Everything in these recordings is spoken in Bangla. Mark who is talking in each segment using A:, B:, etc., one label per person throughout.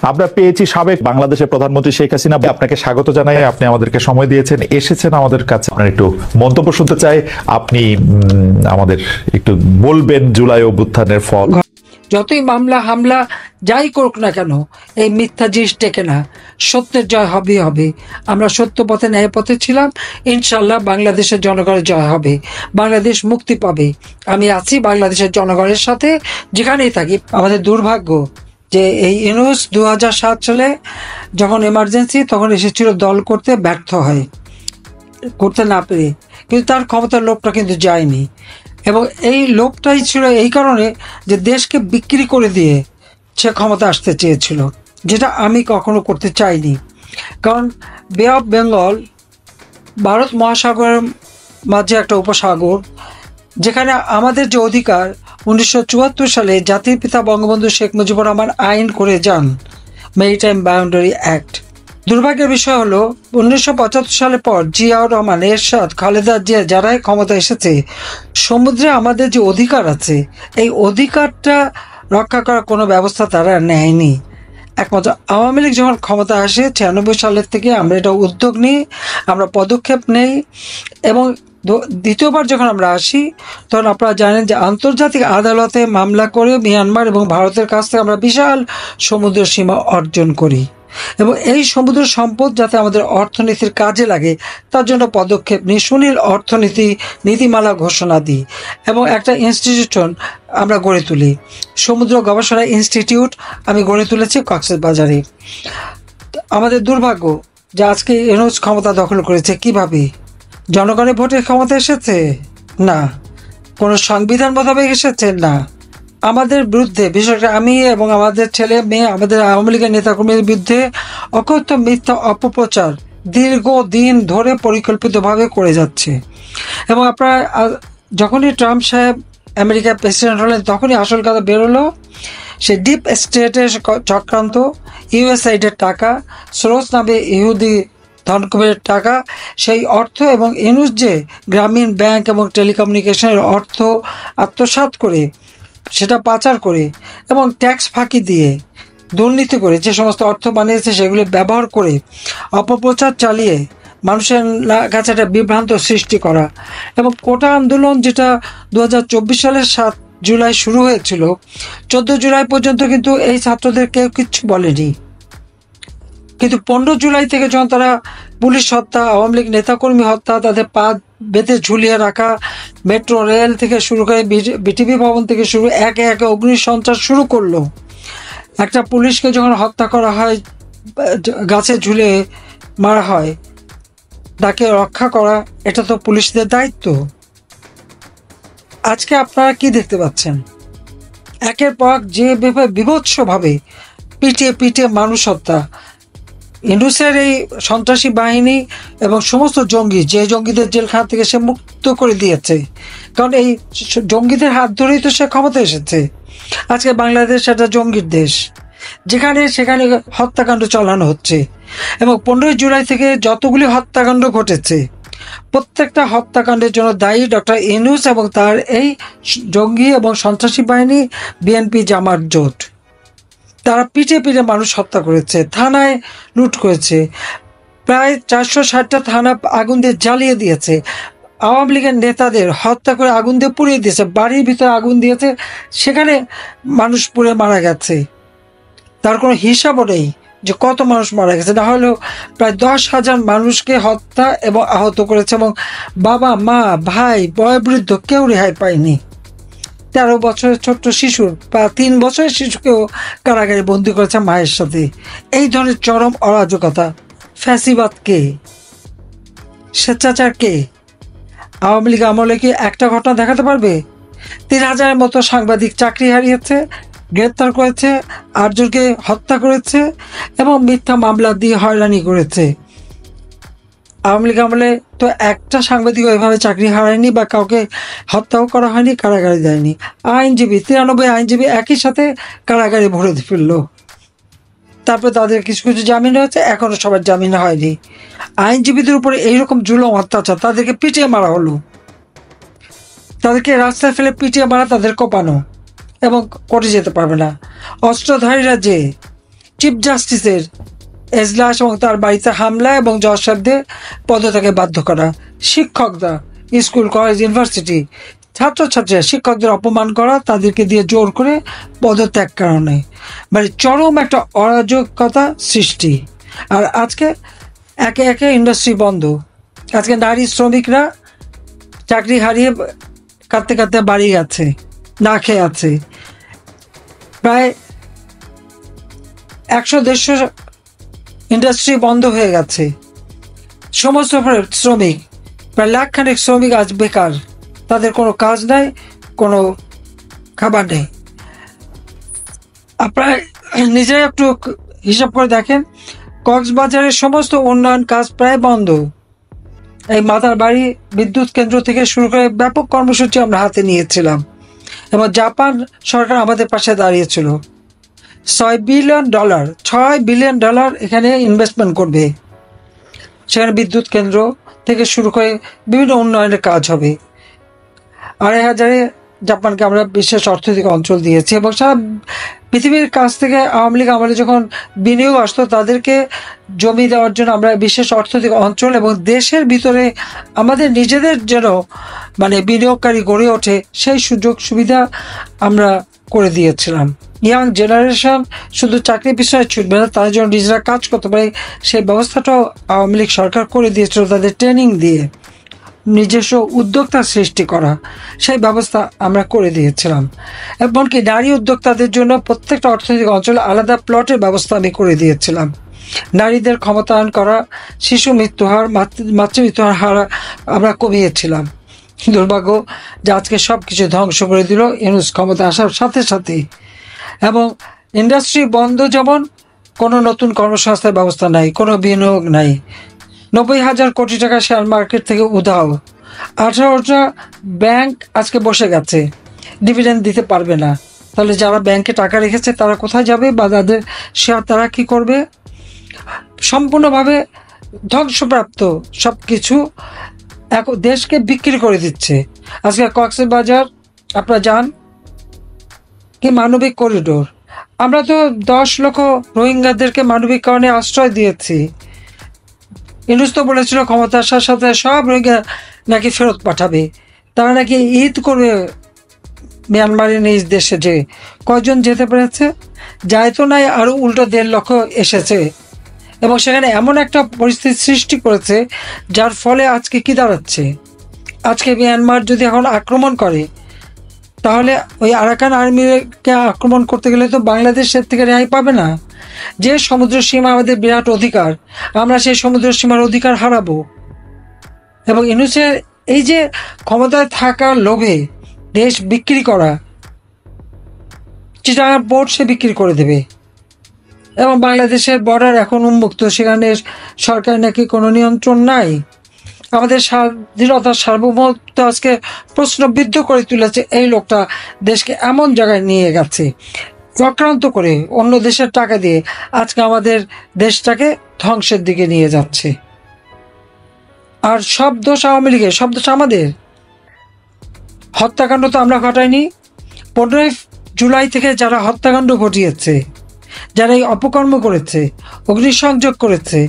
A: আমরা পেয়েছি সাবেক বাংলাদেশের প্রধানমন্ত্রী শেখ হাসিনা। আপনাকে স্বাগত জানাই, আপনি আমাদেরকে সময় দিয়েছেন, এসেছেন আমাদের কাছে। আপনার একটু মন্তব্য শুনতে চাই, আপনি আমাদের একটু বলবেন জুলাই অভ্যুত্থানের ফল।
B: যতই মামলা হামলা যাই করুক না কেন, এই মিথ্যা জিনিস টেকে না। সত্যের জয় হবেই হবে। আমরা সত্য পথে ন্যায় পথে ছিলাম, ইনশাল্লাহ বাংলাদেশের জনগণের জয় হবে, বাংলাদেশ মুক্তি পাবে। আমি আছি বাংলাদেশের জনগণের সাথে যেখানেই থাকি। আমাদের দুর্ভাগ্য যে এই ইউনূস 2007 সালে যখন এমার্জেন্সি, তখন এসেছিল দল করতে, ব্যর্থ হয় করতে না পেরে, কিন্তু তার ক্ষমতার লোভটা কিন্তু যায়নি। এবং এই লোভটাই ছিল এই কারণে যে দেশকে বিক্রি করে দিয়ে সে ক্ষমতা আসতে চেয়েছিল, যেটা আমি কখনো করতে চাইনি। কারণ বে অফ বেঙ্গল ভারত মহাসাগরের মাঝে একটা উপসাগর, যেখানে আমাদের যে অধিকার 1974 সালে জাতির পিতা বঙ্গবন্ধু শেখ মুজিবুর রহমান আইন করে যান, মেরিটাইম বাউন্ডারি অ্যাক্ট। দুর্ভাগ্যের বিষয় হলো 1975 সালের পর জিয়াউর রহমান, এরশাদ, খালেদা জিয়া যারাই ক্ষমতা এসেছে, সমুদ্রে আমাদের যে অধিকার আছে এই অধিকারটা রক্ষা করার কোনো ব্যবস্থা তারা নেয়নি। একমাত্র আওয়ামী লীগ যখন ক্ষমতা আসে 96 সালের থেকে আমরা এটা উদ্যোগ নিই, আমরা পদক্ষেপ নেই। এবং দ্বিতীয়বার যখন আমরা আসি, তখন আপনারা জানেন যে আন্তর্জাতিক আদালতে মামলা করে মিয়ানমার এবং ভারতের কাছ থেকে আমরা বিশাল সমুদ্র সীমা অর্জন করি, এবং এই সমুদ্র সম্পদ যাতে আমাদের অর্থনীতির কাজে লাগে তার জন্য পদক্ষেপ নিই, সুনীল অর্থনীতি নীতিমালা ঘোষণা দিই, এবং একটা ইনস্টিটিউশন আমরা গড়ে তুলি, সমুদ্র গবেষণা ইনস্টিটিউট আমি গড়ে তুলেছি কক্সবাজারে। আমাদের দুর্ভাগ্য যে আজকে ইউনূস ক্ষমতা দখল করেছে। কিভাবে? জনগণের ভোটের ক্ষমতা এসেছে না, কোনো সংবিধান মোতাবেক এসেছে না, আমাদের বিরুদ্ধে, বিশেষ করে আমি এবং আমাদের ছেলে মেয়ে, আমাদের আওয়ামী লীগের নেতাকর্মীর বিরুদ্ধে অকথ্য মিথ্যা অপপ্রচার দীর্ঘদিন ধরে পরিকল্পিতভাবে করে যাচ্ছে। এবং আপনারা যখনই ট্রাম্প সাহেব আমেরিকার প্রেসিডেন্ট হলেন, তখনই আসল কথা বেরোলো, সে ডিপ স্টেটের চক্রান্ত, ইউএসআইডের টাকা, সোরস নামে ইহুদি ধনকুবের টাকা, সেই অর্থ, এবং ইউনূস যে গ্রামীণ ব্যাংক এবং টেলিকমিউনিকেশনের অর্থ আত্মসাৎ করে, সেটা পাচার করে এবং ট্যাক্স ফাঁকি দিয়ে দুর্নীতি করে যে সমস্ত অর্থ বানিয়েছে সেগুলি ব্যবহার করে অপপ্রচার চালিয়ে মানুষের কাছে একটা বিভ্রান্ত সৃষ্টি করা। এবং কোটা আন্দোলন যেটা 2024 সালের 7 জুলাই শুরু হয়েছিল, 14 জুলাই পর্যন্ত কিন্তু এই ছাত্রদের কেউ কিচ্ছু বলেনি। কিন্তু 15 জুলাই থেকে যখন তারা পুলিশ হত্যা, আওয়ামী লীগ নেতাকর্মী হত্যা, তাদের পা বেঁধে ঝুলিয়ে রাখা, মেট্রো রেল থেকে শুরু করে বিটিভি ভবন থেকে শুরু, একে একে অগ্নি সন্ত্রাস শুরু করলো। একটা পুলিশকে যখন হত্যা করা হয়, গাছে ঝুলে মারা হয়, তাকে রক্ষা করা এটা তো পুলিশদের দায়িত্ব। আজকে আপনারা কি দেখতে পাচ্ছেন? একের পর যে বিভৎসভাবে পিটিয়ে পিটিয়ে মানুষ হত্যা। ইউনূসের এই সন্ত্রাসী বাহিনী এবং সমস্ত জঙ্গি, যে জঙ্গিদের জেলখানা থেকে সে মুক্ত করে দিয়েছে, কারণ এই জঙ্গিদের হাত ধরেই তো সে ক্ষমতা এসেছে। আজকে বাংলাদেশ একটা জঙ্গির দেশ, যেখানে সেখানে হত্যাকাণ্ড চালানো হচ্ছে। এবং 15 জুলাই থেকে যতগুলি হত্যাকাণ্ড ঘটেছে, প্রত্যেকটা হত্যাকাণ্ডের জন্য দায়ী ডক্টর ইউনূস এবং তার এই জঙ্গি এবং সন্ত্রাসী বাহিনী, বিএনপি জামাত জোট। তারা পিঠে পিঠে মানুষ হত্যা করেছে, থানায় লুট করেছে, প্রায় 460টা থানা আগুন দিয়ে জ্বালিয়ে দিয়েছে, আওয়ামী লীগের নেতাদের হত্যা করে আগুন দিয়ে পুড়িয়ে দিয়েছে, বাড়ির ভিতরে আগুন দিয়েছে, সেখানে মানুষ পুড়ে মারা গেছে। তার কোনো হিসাবও নেই যে কত মানুষ মারা গেছে। না হলেও প্রায় 10,000 মানুষকে হত্যা এবং আহত করেছে, এবং বাবা মা ভাই বয়োবৃদ্ধ কেউ রেহাই পায়নি। 13 বছরের ছোট্ট শিশুর বা 3 বছরের শিশুকেও কারাগারে বন্দি করেছে মায়ের সাথে। এই ধরনের চরম অরাজকতা। ফ্যাসিবাদ কে? স্বেচ্ছাচার কে? আওয়ামী লীগ আমলে কি একটা ঘটনা দেখাতে পারবে? 3,000-এর মতো সাংবাদিক চাকরি হারিয়েছে, গ্রেপ্তার করেছে, 8 জনকে হত্যা করেছে এবং মিথ্যা মামলা দিয়ে হয়রানি করেছে। আওয়ামী লীগ আমলে তো একটা সাংবাদিক ওইভাবে চাকরি হারায়নি বা কাউকে হত্যাও করা হয়নি, কারাগারে দেয়নি। আইনজীবী 93 আইনজীবী একই সাথে কারাগারে ভরে ফেললো। তারপরে তাদের কিছু কিছু জামিন হয়েছে, এখনো সবার জামিন হয়নি। আইনজীবীদের উপরে এইরকম জুলুম অত্যাচার, তাদেরকে পিটিয়ে মারা হলো, তাদেরকে রাস্তায় ফেলে পিটিয়ে মারা, তাদের কোপানো, এবং কোর্টে যেতে পারবে না। অস্ত্রধারীরা যে চিফ জাস্টিসের এজলাস এবং তার বাড়িতে হামলা এবং জজ সাহেবদের পদত্যাগে বাধ্য করা, শিক্ষকরা, স্কুল, কলেজ, ইউনিভার্সিটি, ছাত্রছাত্রীরা শিক্ষকদের অপমান করা, তাদেরকে দিয়ে জোর করে পদত্যাগ কারণে মানে চরম একটা অরাজকতা সৃষ্টি। আর আজকে একে একে ইন্ডাস্ট্রি বন্ধ। আজকে নারী শ্রমিকরা চাকরি হারিয়ে কাঁদতে কাঁদতে বাড়ি গেছে, না খেয়ে আছে। প্রায় 100-150 ইন্ডাস্ট্রি বন্ধ হয়ে গেছে। সমস্ত শ্রমিক, প্রায় লাখখানেক শ্রমিক আজ বেকার, তাদের কোনো কাজ নাই, কোনো খাবার নেই। আপনারা নিজেরা একটু হিসাব করে দেখেন, কক্সবাজারের সমস্ত উন্নয়ন কাজ প্রায় বন্ধ। এই মাতার বাড়ি বিদ্যুৎ কেন্দ্র থেকে শুরু করে ব্যাপক কর্মসূচি আমরা হাতে নিয়েছিলাম এবং জাপান সরকার আমাদের পাশে দাঁড়িয়েছিল। $6 বিলিয়ন এখানে ইনভেস্টমেন্ট করবে। সেখানে বিদ্যুৎ কেন্দ্র থেকে শুরু করে বিভিন্ন উন্নয়নের কাজ হবে। 2,500 জাপানকে আমরা বিশেষ অর্থনৈতিক অঞ্চল দিয়েছি এবং সারা পৃথিবীর কাছ থেকে আওয়ামী লীগ আমলে যখন বিনিয়োগ আসতো তাদেরকে জমি দেওয়ার জন্য আমরা বিশেষ অর্থনৈতিক অঞ্চল এবং দেশের ভিতরে আমাদের নিজেদের যেন মানে বিনিয়োগকারী গড়ে ওঠে সেই সুযোগ সুবিধা আমরা করে দিয়েছিলাম। ইয়াং জেনারেশন শুধু চাকরির পিছনে ছুটবে না, তাদের জন্য নিজেরা কাজ করতে পারে সেই ব্যবস্থাটাও আওয়ামী লীগ সরকার করে দিয়েছিল, তাদের ট্রেনিং দিয়ে নিজস্ব উদ্যোক্তা সৃষ্টি করা সেই ব্যবস্থা আমরা করে দিয়েছিলাম। এমনকি নারী উদ্যোক্তাদের জন্য প্রত্যেকটা অর্থনৈতিক অঞ্চলে আলাদা প্লটের ব্যবস্থা আমি করে দিয়েছিলাম। নারীদের ক্ষমতায়ন করা, শিশু মৃত্যুহার, মাতৃমৃত্যুহার হার আমরা কমিয়েছিলাম। দুর্ভাগ্য যে আজকে সব কিছু ধ্বংস করে দিল ইউনূস ক্ষমতা আসার সাথে সাথেই। এবং ইন্ডাস্ট্রি বন্ধ, যেমন কোনো নতুন কর্মসংস্থার ব্যবস্থা নাই, কোনো বিনিয়োগ নাই। 90,000 কোটি টাকা শেয়ার মার্কেট থেকে উধাও। 18টা ব্যাংক আজকে বসে গেছে, ডিভিডেন্ড দিতে পারবে না। তাহলে যারা ব্যাংকে টাকা রেখেছে তারা কোথায় যাবে বা তাদের শেয়ার তারা কী করবে? সম্পূর্ণভাবে ধ্বংসপ্রাপ্ত সব কিছু দেশকে বিক্রি করে দিচ্ছে। আজকে কক্সবাজার আপনারা যান কি মানবিক করিডোর, আমরা তো 10 লক্ষ রোহিঙ্গাদেরকে মানবিক কারণে আশ্রয় দিয়েছি। ইউনূস তো বলেছিল ক্ষমতা আসার সাথে সব রোহিঙ্গা নাকি ফেরত পাঠাবে, তারা নাকি ঈদ করবে মিয়ানমারের নিজ দেশে। যে কয়জন যেতে পেরেছে? যায় তো নাই, আরও উল্টো 1.5 লক্ষ এসেছে এবং সেখানে এমন একটা পরিস্থিতি সৃষ্টি করেছে যার ফলে আজকে কি দাঁড়াচ্ছে, আজকে মিয়ানমার যদি এখন আক্রমণ করে তাহলে ওই আরাকান আর্মিকে আক্রমণ করতে গেলে তো বাংলাদেশের থেকে রেহাই পাবে না। যে সমুদ্র সীমা আমাদের বিরাট অধিকার, আমরা সেই সমুদ্র সীমার অধিকার হারাবো। এবং ইউনূসের এই যে ক্ষমতায় থাকার লোভে দেশ বিক্রি করা, চিটাগাং পোর্ট সে বিক্রি করে দেবে এবং বাংলাদেশের বর্ডার এখন উন্মুক্ত, সেখানে সরকার নাকি কোনো নিয়ন্ত্রণ নাই। আমাদের স্বাধীনতা সার্বভৌমত্ব আজকে প্রশ্নবিদ্ধ করে তুলেছে এই লোকটা। দেশকে এমন জায়গায় নিয়ে গেছে চক্রান্ত করে, অন্য দেশের টাকা দিয়ে আজকে আমাদের দেশটাকে ধ্বংসের দিকে নিয়ে যাচ্ছে। আর সব দোষ আওয়ামী লীগের, সব দোষ আমাদের। হত্যাকাণ্ড তো আমরা ঘটাইনি। 15 জুলাই থেকে যারা হত্যাকাণ্ড ঘটিয়েছে, যারা এই অপকর্ম করেছে, অগ্নিসংযোগ করেছে,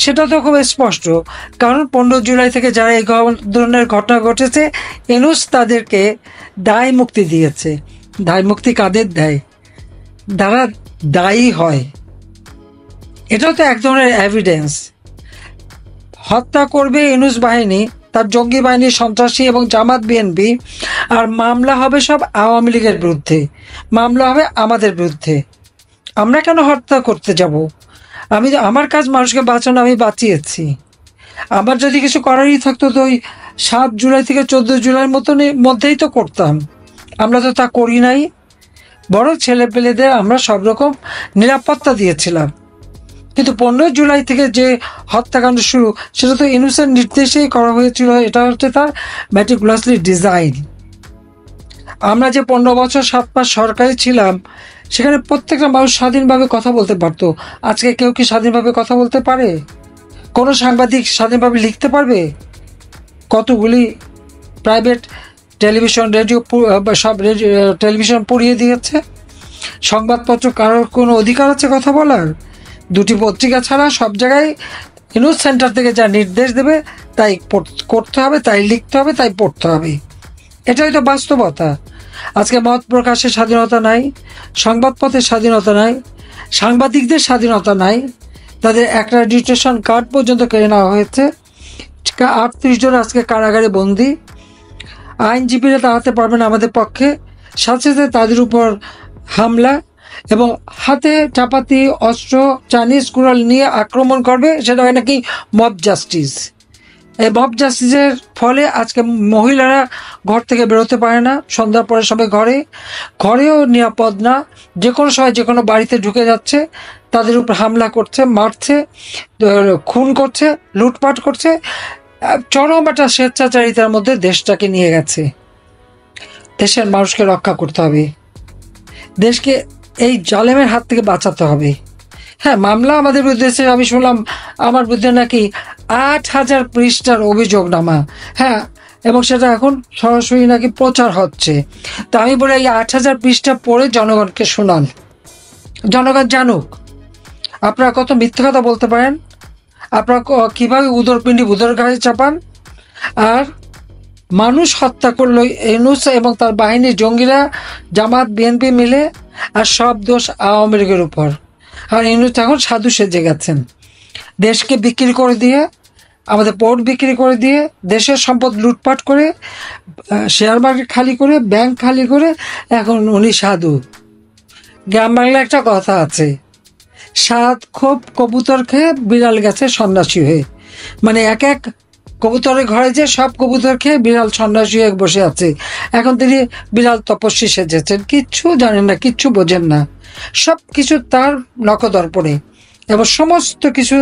B: সেটা তো খুব স্পষ্ট। কারণ 15 জুলাই থেকে যারা এই ধরনের ঘটনা ঘটেছে, ইউনূস তাদেরকে দায় মুক্তি দিয়েছে। দায় মুক্তি কাদের দেয়? যারা দায়ী হয়। এটাও তো এক ধরনের এভিডেন্স। হত্যা করবে ইউনূস বাহিনী, তার জঙ্গি বাহিনী, সন্ত্রাসী এবং জামাত বিএনপি, আর মামলা হবে সব আওয়ামী লীগের বিরুদ্ধে, মামলা হবে আমাদের বিরুদ্ধে। আমরা কেন হত্যা করতে যাব? আমার কাজ মানুষকে বাঁচানো, আমি বাঁচিয়েছি। আমার যদি কিছু করারই থাকতো তো ওই 7 জুলাই থেকে 14 জুলাইয়ের মধ্যেই তো করতাম। আমরা তো তা করি নাই, বরং ছেলেপেলেদের আমরা সব রকম নিরাপত্তা দিয়েছিলাম। কিন্তু 15 জুলাই থেকে যে হত্যাকাণ্ড শুরু, সেটা তো ইউনূসের নির্দেশেই করা হয়েছিল। এটা হচ্ছে তার ম্যাটিকুলাসলি ডিজাইন। আমরা যে 15 বছর 7 মাস সরকারে ছিলাম, সেখানে প্রত্যেকটা মানুষ স্বাধীনভাবে কথা বলতে পারতো। আজকে কেউ কি স্বাধীনভাবে কথা বলতে পারে? কোনো সাংবাদিক স্বাধীনভাবে লিখতে পারবে? কতগুলি প্রাইভেট টেলিভিশন, রেডিও, সব টেলিভিশন পুড়িয়ে দিয়েছে। সংবাদপত্র কারোর কোনো অধিকার আছে কথা বলার? দুটি পত্রিকা ছাড়া সব জায়গায় নিউজ সেন্টার থেকে যা নির্দেশ দেবে তাই করতে হবে, তাই লিখতে হবে, তাই পড়তে হবে। এটাই তো বাস্তবতা। আজকে মত প্রকাশের স্বাধীনতা নাই, সংবাদপত্রের স্বাধীনতা নাই, সাংবাদিকদের স্বাধীনতা নাই। তাদের অ্যাক্রেডিটেশন কার্ড পর্যন্ত কেড়ে নেওয়া হয়েছে। 38 জন আজকে কারাগারে বন্দী। আইনজীবীরা দাঁড়াতে পারবে না আমাদের পক্ষে। সাথে সাথে তাদের উপর হামলা এবং হাতে চাপাতি, অস্ত্র, চাইনিজ কুড়াল নিয়ে আক্রমণ করবে, সেটা হয় নাকি মব জাস্টিস। এই মব জাস্টিসের ফলে আজকে মহিলারা ঘর থেকে বেরোতে পারে না, সন্ধ্যার পরে সবাই ঘরেও নিরাপদ না। যে কোনো সময় যে কোনো বাড়িতে ঢুকে যাচ্ছে, তাদের উপর হামলা করছে, মারছে, খুন করছে, লুটপাট করছে। চরম একটা স্বেচ্ছাচারিতার মধ্যে দেশটাকে নিয়ে গেছে। দেশের মানুষকে রক্ষা করতে হবে, দেশকে এই জালেমের হাত থেকে বাঁচাতে হবে। হ্যাঁ, মামলা আমাদের বিরুদ্ধে, আমি শুনলাম আমার বিরুদ্ধে নাকি 8,000 পৃষ্ঠার অভিযোগনামা। হ্যাঁ, এবং সেটা এখন সরাসরি নাকি প্রচার হচ্ছে। তা আমি বলি, এই 8,000 পৃষ্ঠা পড়ে জনগণকে শোনান, জনগণ জানুক আপনারা কত মিথ্যে কথা বলতে পারেন, আপনারা কীভাবে উদরপিণ্ডি উদর গায়ে চাপান। আর মানুষ হত্যা করলো ইউনূস এবং তার বাহিনীর জঙ্গিরা, জামাত, বিএনপি মিলে। আর সব দোষ আওয়ামী লীগের উপর। আর ইউনূস এখন সাধু সেজে গেছেন। দেশকে বিক্রি করে দিয়ে, আমাদের পোর্ট বিক্রি করে দিয়ে, দেশের সম্পদ লুটপাট করে, শেয়ার মার্কেট খালি করে, ব্যাংক খালি করে এখন উনি সাধু। গ্রাম বাংলায় একটা কথা আছে, সাত খোপ কবুতর খেয়ে বিড়াল গেছে সন্ন্যাসী হয়ে। মানে এক এক কবুতরের ঘরে যে সব কবুতর খেয়ে বিড়াল সন্ন্যাসী হয়ে বসে আছে। এখন তিনি বিড়াল তপস্বী সেজেছেন, কিচ্ছু জানেন না, কিচ্ছু বোঝেন না। সব কিছু তার নখদর্পণে এবং সমস্ত কিছু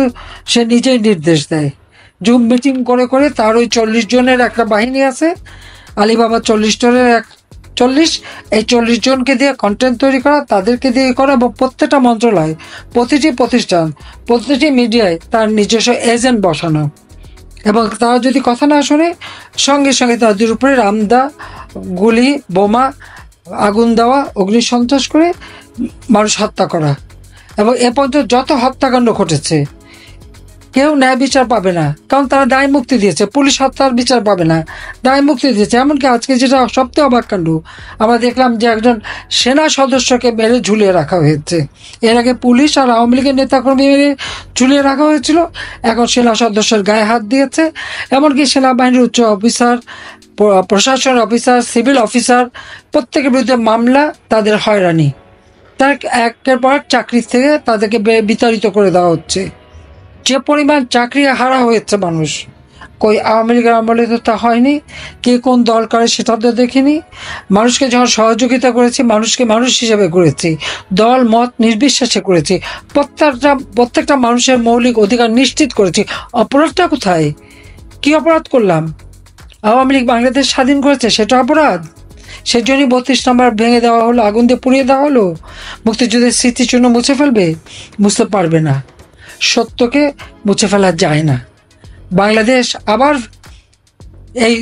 B: সে নিজেই নির্দেশ দেয়। জুম মিটিং করে করে তার ওই 40 জনের একটা বাহিনী আছে, আলিবাবা 40 জনের 40, এই 40 জনকে দিয়ে কন্টেন্ট তৈরি করা, তাদেরকে দিয়ে করা, এবং প্রত্যেকটা মন্ত্রণালয়, প্রতিটি প্রতিষ্ঠান, প্রতিটি মিডিয়ায় তার নিজস্ব এজেন্ট বসানো। এবং তারা যদি কথা না শোনে, সঙ্গে সঙ্গে তাদের উপরে রামদা, গুলি, বোমা, আগুন দেওয়া, অগ্নিসন্ত্রাস করে মানুষ হত্যা করা। এবং এ পর্যন্ত যত হত্যাকাণ্ড ঘটেছে, কেউ ন্যায় বিচার পাবে না, কারণ তারা দায় মুক্তি দিয়েছে। পুলিশ হত্যার বিচার পাবে না, দায় মুক্তি দিয়েছে। এমনকি আজকে যেটা সবচেয়ে অবাক কাণ্ড, আমরা দেখলাম যে একজন সেনা সদস্যকে মেরে ঝুলিয়ে রাখা হয়েছে। এর আগে পুলিশ আর আওয়ামী লীগের নেতাকর্মী মেরে ঝুলিয়ে রাখা হয়েছিল, এখন সেনা সদস্যের গায়ে হাত দিয়েছে। এমনকি সেনাবাহিনীর উচ্চ অফিসার, প্রশাসন অফিসার, সিভিল অফিসার, প্রত্যেকের বিরুদ্ধে মামলা, তাদের হয়রানি। তার একের পর চাকরি থেকে তাদেরকে বিতাড়িত করে দেওয়া হচ্ছে। যে পরিমাণ চাকরি হারা হয়েছে মানুষ, কই আওয়ামী লীগের আমলে তো তা হয়নি। কে কোন দল করে সেটা তো দেখিনি। মানুষকে যখন সহযোগিতা করেছি, মানুষকে মানুষ হিসেবে করেছি, দল মত নির্বিশেষে করেছি, প্রত্যেকটা মানুষের মৌলিক অধিকার নিশ্চিত করেছি। অপরাধটা কোথায়? কি অপরাধ করলাম? আওয়ামী লীগ বাংলাদেশ স্বাধীন করেছে, সেটা অপরাধ? সেজন্যই 32 নম্বর ভেঙে দেওয়া হলো, আগুন দিয়ে পুড়িয়ে দেওয়া হলো। মুক্তিযুদ্ধের স্মৃতিচিহ্ন মুছে ফেলবে? মুছতে পারবে না। সত্যকে মুছে ফেলা যায় না। বাংলাদেশ আবার এই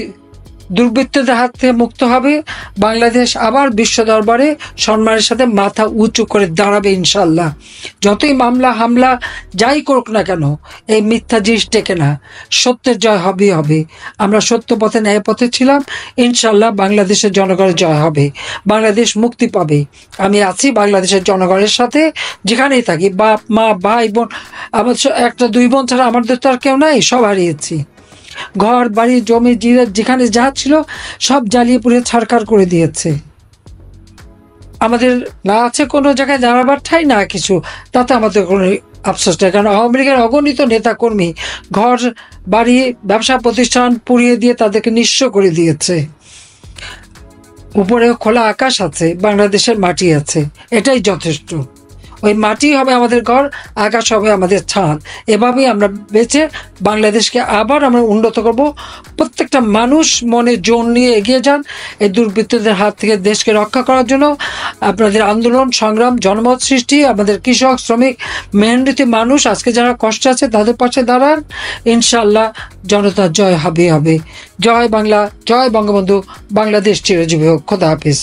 B: দুর্বৃত্তদের হাত থেকে মুক্ত হবে। বাংলাদেশ আবার বিশ্ব দরবারে সম্মানের সাথে মাথা উঁচু করে দাঁড়াবে ইনশাল্লাহ। যতই মামলা হামলা যাই করুক না কেন, এই মিথ্যা জিনিস টেকে না। সত্যের জয় হবেই হবে। আমরা সত্য পথে, ন্যায় পথে ছিলাম। ইনশাল্লাহ বাংলাদেশের জনগণের জয় হবে, বাংলাদেশ মুক্তি পাবে। আমি আছি বাংলাদেশের জনগণের সাথে, যেখানেই থাকি। বাপ মা ভাই বোন, আমার একটা 2 বোন ছাড়া আমাদের তো আর কেউ নাই, সব হারিয়েছি। ঘর বাড়ি জমি যেখানে যা ছিল সব জ্বালিয়ে পুড়িয়ে ছারখার করে দিয়েছে। আমাদের না আছে কোনো জায়গায় দাঁড়াবার ঠাই, না কিছু। তাতে আমাদের কোনো আফসোস নেই, কারণ আওয়ামী লীগের অগণিত নেতাকর্মী ঘর বাড়ি ব্যবসা প্রতিষ্ঠান পুড়িয়ে দিয়ে তাদেরকে নিঃস্ব করে দিয়েছে। উপরে খোলা আকাশ আছে, বাংলাদেশের মাটি আছে, এটাই যথেষ্ট। ওই মাটি হবে আমাদের ঘর, আকাশ হবে আমাদের ছাদ। এভাবেই আমরা বেঁচে বাংলাদেশকে আবার আমরা উন্নত করব। প্রত্যেকটা মানুষ মনে জোর নিয়ে এগিয়ে যান এই দুর্বৃত্তদের হাত থেকে দেশকে রক্ষা করার জন্য। আপনাদের আন্দোলন সংগ্রাম, জনমত সৃষ্টি, আমাদের কৃষক শ্রমিক মেহনতি মানুষ আজকে যারা কষ্ট আছে তাদের পাশে দাঁড়ান। ইনশাল্লাহ জনতার জয় হবে। জয় বাংলা, জয় বঙ্গবন্ধু, বাংলাদেশ চিরজীবী হোক। খোদা হাফিজ।